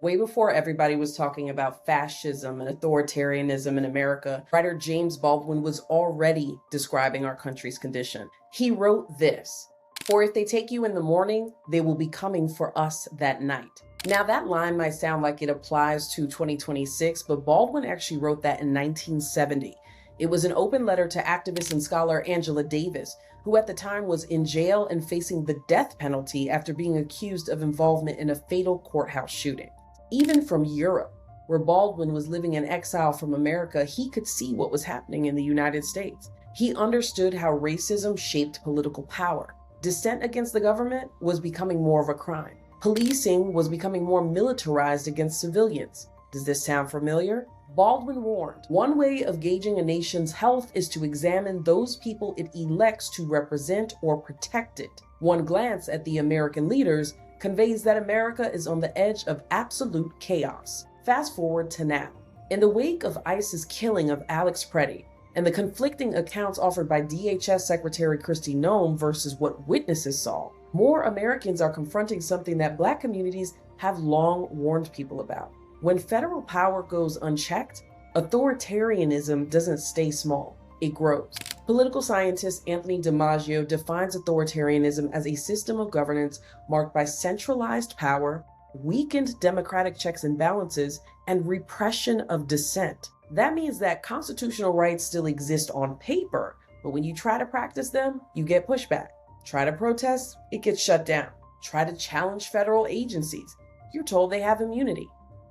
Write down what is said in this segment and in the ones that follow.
Way before everybody was talking about fascism and authoritarianism in America, writer James Baldwin was already describing our country's condition. He wrote this: "For if they take you in the morning, they will be coming for us that night." Now, that line might sound like it applies to 2026, but Baldwin actually wrote that in 1970. It was an open letter to activist and scholar Angela Davis, who at the time was in jail and facing the death penalty after being accused of involvement in a fatal courthouse shooting. Even from Europe, where Baldwin was living in exile from America, he could see what was happening in the United States. He understood how racism shaped political power. Dissent against the government was becoming more of a crime. Policing was becoming more militarized against civilians. Does this sound familiar? Baldwin warned, one way of gauging a nation's health is to examine those people it elects to represent or protect it. One glance at the American leaders conveys that America is on the edge of absolute chaos. Fast forward to now. In the wake of ICE's killing of Alex Preddy and the conflicting accounts offered by DHS Secretary Kristi Noem versus what witnesses saw, more Americans are confronting something that Black communities have long warned people about. When federal power goes unchecked, authoritarianism doesn't stay small, it grows. Political scientist Anthony DiMaggio defines authoritarianism as a system of governance marked by centralized power, weakened democratic checks and balances, and repression of dissent. That means that constitutional rights still exist on paper, but when you try to practice them, you get pushback. Try to protest, it gets shut down. Try to challenge federal agencies, you're told they have immunity.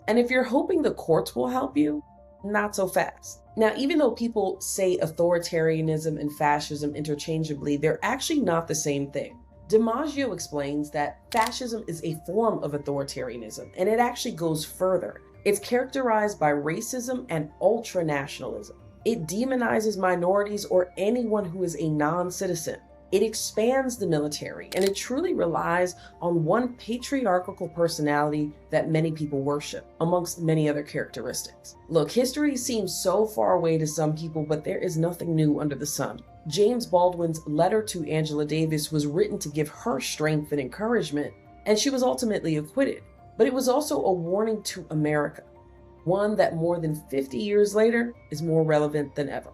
And if you're hoping the courts will help you, not so fast. Now, even though people say authoritarianism and fascism interchangeably, they're actually not the same thing. DiMaggio explains that fascism is a form of authoritarianism, and it actually goes further. It's characterized by racism and ultranationalism. It demonizes minorities or anyone who is a non-citizen. It expands the military, and it truly relies on one patriarchal personality that many people worship, amongst many other characteristics. Look, history seems so far away to some people, but there is nothing new under the sun. James Baldwin's letter to Angela Davis was written to give her strength and encouragement, and she was ultimately acquitted. But it was also a warning to America, one that more than 50 years later is more relevant than ever.